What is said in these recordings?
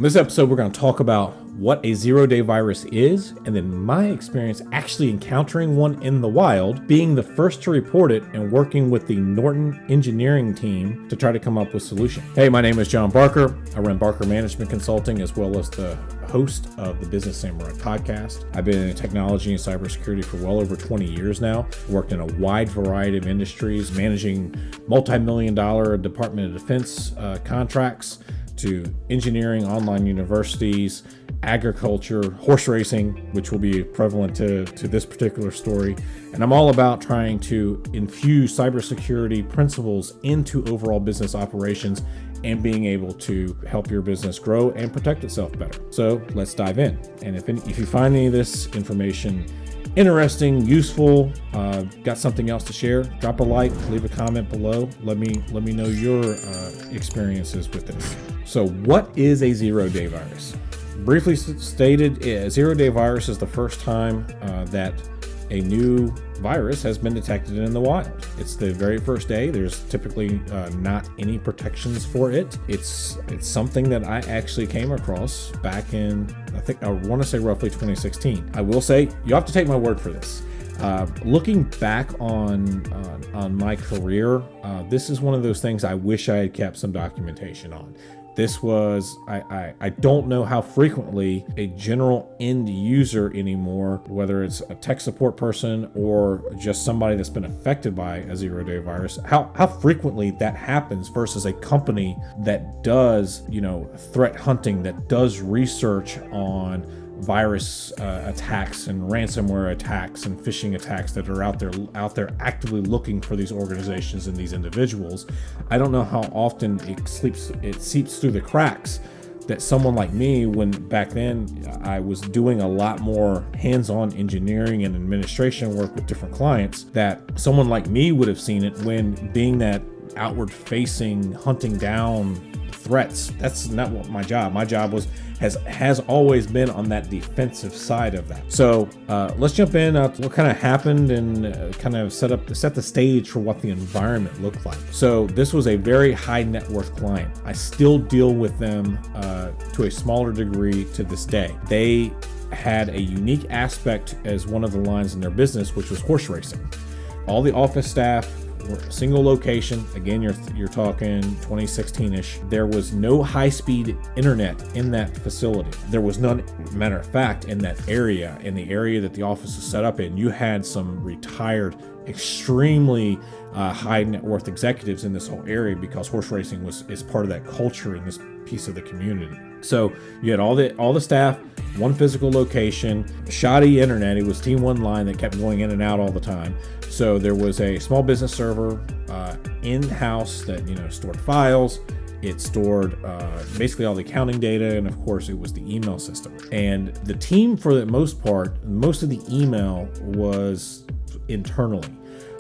In this episode, we're going to talk about what a zero-day virus is, and then my experience actually encountering one in the wild, being the first to report it, and working with the Norton engineering team to try to come up with solutions. Hey, my name is John Barker. I run Barker Management Consulting as well as the host of the Business Samurai podcast. I've been in technology and cybersecurity for well over 20 years now. Worked in a wide variety of industries, managing multi-million-dollar Department of Defense contracts, to engineering, online universities, agriculture, horse racing, which will be prevalent to this particular story. And I'm all about trying to infuse cybersecurity principles into overall business operations and being able to help your business grow and protect itself better. So let's dive in. And if you find any of this information interesting, useful, got something else to share, drop a like, leave a comment below. Let me know your experiences with this. So what is a zero-day virus? Briefly stated, a zero-day virus is the first time that a new virus has been detected in the wild. It's the very first day. There's typically not any protections for it. It's something that I actually came across back in, I want to say roughly 2016. I will say, you have to take my word for this. Looking back on my career, this is one of those things I wish I had kept some documentation on. This was, I don't know how frequently a general end user anymore, whether it's a tech support person or just somebody that's been affected by a zero-day virus, how frequently that happens versus a company that does, threat hunting, that does research on virus attacks and ransomware attacks and phishing attacks that are out there actively looking for these organizations and these individuals. I don't know how often it seeps through the cracks that someone like me, when back then I was doing a lot more hands-on engineering and administration work with different clients, that someone like me would have seen it when being that outward-facing, hunting down threats. That's not what my job. My job has always been on that defensive side of that. So let's jump in. What kind of happened and kind of set the stage for what the environment looked like. So this was a very high net worth client. I still deal with them to a smaller degree to this day. They had a unique aspect as one of the lines in their business, which was horse racing. All the office staff were a single location. Again, you're talking 2016-ish. There was no high-speed internet in that facility. There was none, matter of fact, in that area, in the area that the office is set up in. You had some retired, extremely high net worth executives in this whole area because horse racing is part of that culture in this piece of the community. So you had all the staff, one physical location, shoddy internet. It was Team One line that kept going in and out all the time. So there was a small business server in-house that stored files. It stored basically all the accounting data, and of course it was the email system. And the team, for the most part, most of the email was internally.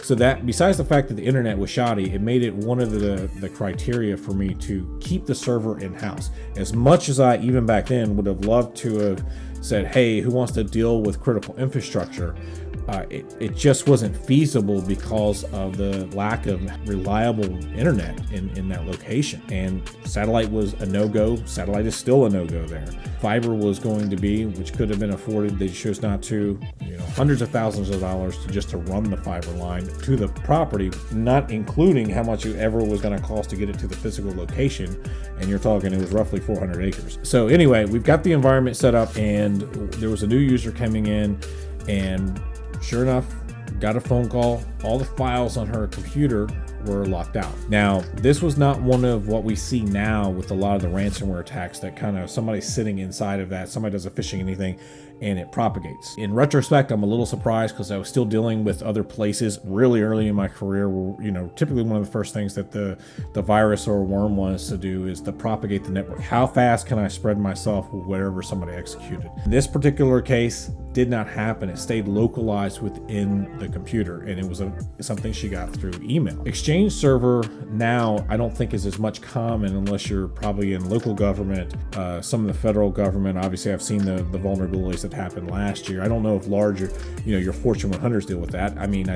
So that, besides the fact that the internet was shoddy, it made it one of the criteria for me to keep the server in-house. As much as I, even back then, would have loved to have said, hey, who wants to deal with critical infrastructure? It just wasn't feasible because of the lack of reliable internet in that location. And satellite was a no-go. Satellite is still a no-go there. Fiber was going to be, which could have been afforded. They chose not to. Hundreds of thousands of dollars to run the fiber line to the property, not including how much it ever was going to cost to get it to the physical location. And you're talking, it was roughly 400 acres. So anyway, we've got the environment set up, and there was a new user coming in, and sure enough, got a phone call. All the files on her computer were locked out. Now, this was not one of what we see now with a lot of the ransomware attacks that kind of somebody's sitting inside of that, somebody does a phishing anything, and it propagates. In retrospect, I'm a little surprised because I was still dealing with other places really early in my career where, typically one of the first things that the virus or worm wants to do is to propagate the network. How fast can I spread myself with whatever somebody executed? In this particular case, did not happen. It stayed localized within the computer, and it was something she got through email. Exchange server now, I don't think is as much common unless you're probably in local government, some of the federal government. Obviously, I've seen the vulnerabilities that happened last year. I don't know if larger, your Fortune 100s deal with that. I mean,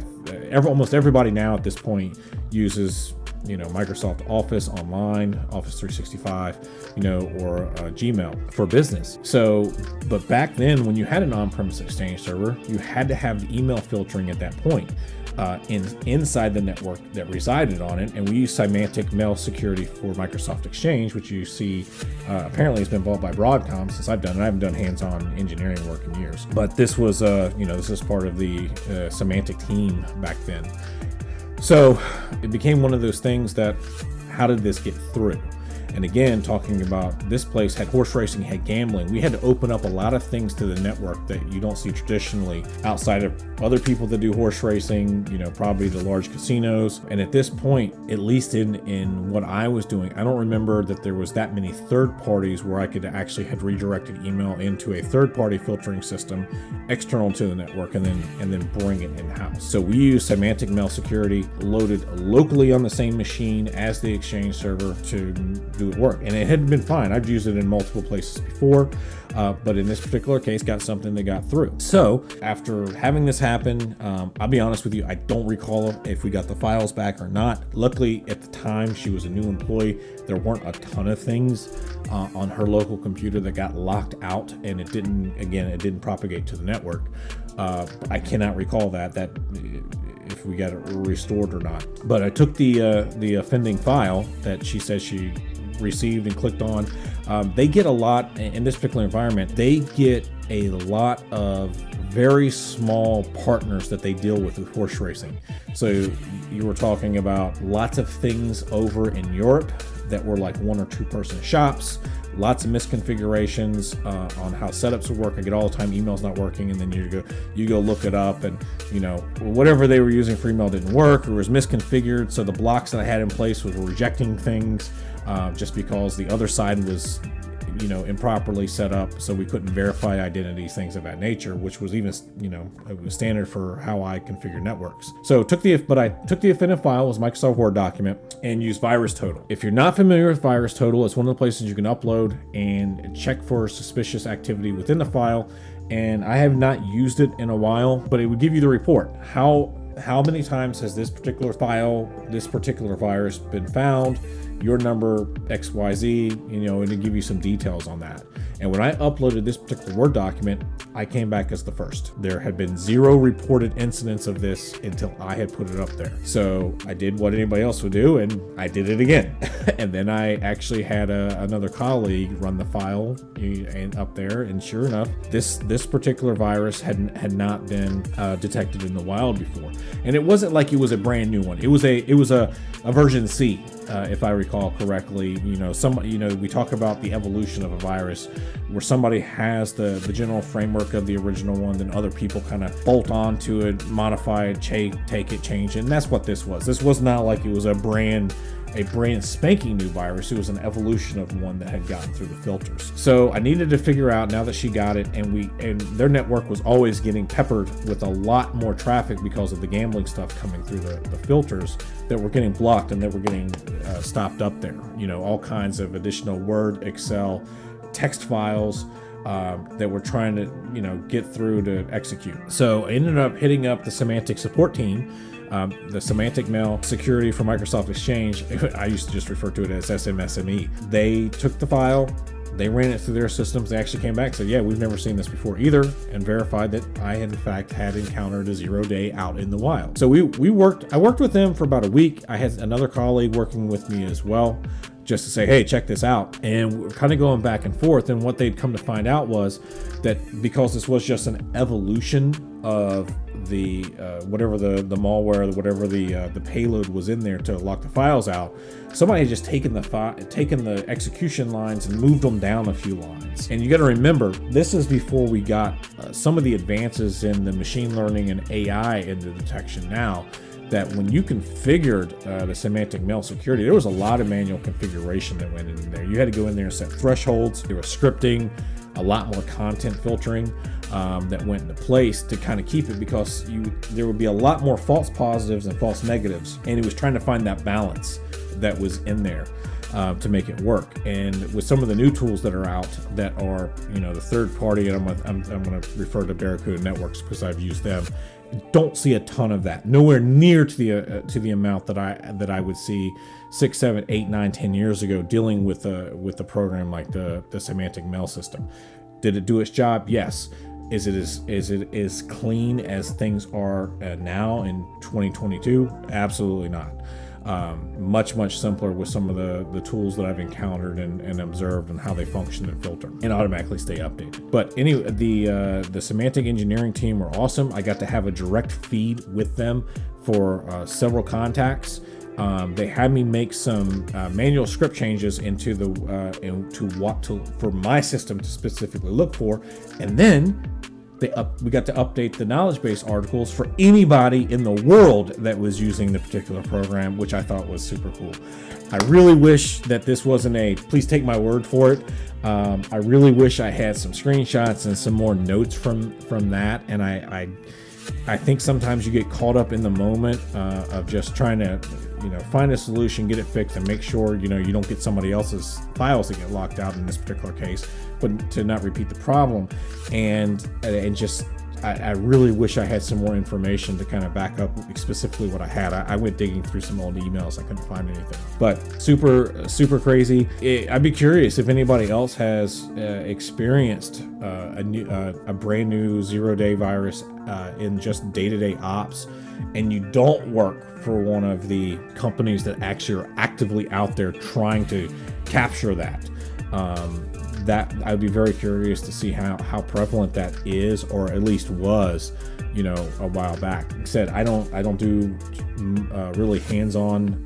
almost everybody now at this point uses Microsoft Office Online, Office 365, or Gmail for business. So, but back then when you had an on-premise Exchange server, you had to have the email filtering at that point. Inside the network that resided on it, and we use semantic mail security for Microsoft Exchange, which you see apparently has been bought by Broadcom since I've done it. I haven't done hands-on engineering work in years, but this was this is part of the semantic team back then. So it became one of those things that, how did this get through? And again, talking about this place had horse racing, had gambling. We had to open up a lot of things to the network that you don't see traditionally outside of other people that do horse racing, probably the large casinos. And at this point, at least in what I was doing, I don't remember that there was that many third parties where I could actually have redirected email into a third party filtering system external to the network and then bring it in-house. So we use semantic mail security loaded locally on the same machine as the Exchange server to do it work, and it had been fine. I've used it in multiple places before, but in this particular case got something that got through. So after having this happen, I'll be honest with you, I don't recall if we got the files back or not. Luckily at the time she was a new employee, there weren't a ton of things on her local computer that got locked out, and it didn't propagate to the network. I cannot recall that if we got it restored or not, but I took the offending file that she says she received and clicked on. They get a lot in this particular environment. They get a lot of very small partners that they deal with horse racing. So you were talking about lots of things over in Europe that were like 1 or 2 person shops, lots of misconfigurations on how setups would work. I get all the time emails not working, and then you go look it up, and whatever they were using for email didn't work or was misconfigured. So the blocks that I had in place were rejecting things just because the other side was improperly set up, so we couldn't verify identities, things of that nature, which was even it was standard for how I configure networks. So I took the offended file as Microsoft Word document and used VirusTotal. If you're not familiar with VirusTotal, it's one of the places you can upload and check for suspicious activity within the file. And I have not used it in a while, but it would give you the report. How many times has this particular file, this particular virus been found, your number XYZ, and it'll give you some details on that. And when I uploaded this particular Word document, I came back as the first. There had been 0 reported incidents of this until I had put it up there. So I did what anybody else would do, and I did it again. And then I actually had another colleague run the file and up there, and sure enough, this particular virus had not been detected in the wild before. And it wasn't like it was a brand new one. It was a version C, if I recall correctly. We talk about the evolution of a virus, where somebody has the general framework of the original one, then other people kind of bolt on to it, modify it, take it, change it, and that's what this was. This was not like it was a brand spanking new virus. It was an evolution of one that had gotten through the filters. So I needed to figure out, now that she got it, and their network was always getting peppered with a lot more traffic because of the gambling stuff coming through the filters, that were getting blocked and that were getting stopped up there. All kinds of additional Word, Excel, text files that we're trying to get through to execute. So I ended up hitting up the semantic support team, the semantic mail security for Microsoft Exchange. I used to just refer to it as SMSME. They took the file, they ran it through their systems. They actually came back and said, yeah, we've never seen this before either, and verified that I in fact had encountered a 0-day out in the wild. So I worked with them for about a week. I had another colleague working with me as well, just to say, hey, check this out. And we're kind of going back and forth. And what they'd come to find out was that because this was just an evolution of the whatever the malware, whatever the payload was in there to lock the files out, somebody had just taken the execution lines and moved them down a few lines. And you got to remember, this is before we got some of the advances in the machine learning and AI in the detection now, that when you configured the semantic mail security, there was a lot of manual configuration that went in there. You had to go in there and set thresholds. There was scripting, a lot more content filtering that went into place to kind of keep it, because there would be a lot more false positives and false negatives, and it was trying to find that balance that was in there to make it work. And with some of the new tools that are out that are the third party, and I'm going to refer to Barracuda Networks because I've used them, Don't see a ton of that. Nowhere near to the amount that I would see 6, 7, 8, 9, 10 years ago dealing with the program like the semantic mail system. Did it do its job? Yes. Is it as clean as things are now in 2022? Absolutely not. Much simpler with some of the tools that I've encountered and observed and how they function and filter and automatically stay updated. But anyway, the semantic engineering team were awesome. I got to have a direct feed with them for several contacts. They had me make some manual script changes into for my system to specifically look for, and then we got to update the knowledge base articles for anybody in the world that was using the particular program, which I thought was super cool. I really wish that this wasn't please take my word for it. I really wish I had some screenshots and some more notes from that. And I think sometimes you get caught up in the moment of just trying to, find a solution, get it fixed, and make sure, you don't get somebody else's files that get locked out in this particular case, but to not repeat the problem. And just, I really wish I had some more information to kind of back up specifically what I had. I went digging through some old emails. I couldn't find anything, but super crazy. I'd be curious if anybody else has experienced a brand new 0-day virus in just day-to-day ops, and you don't work for one of the companies that actually are actively out there trying to capture that. That I'd be very curious to see how prevalent that is, or at least was, a while back. Like I said, I don't do really hands-on,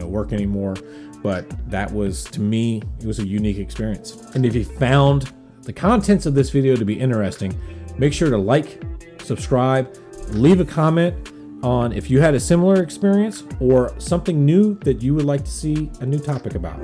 work anymore, but that was, to me, it was a unique experience. And if you found the contents of this video to be interesting, make sure to like, subscribe, leave a comment on if you had a similar experience or something new that you would like to see a new topic about.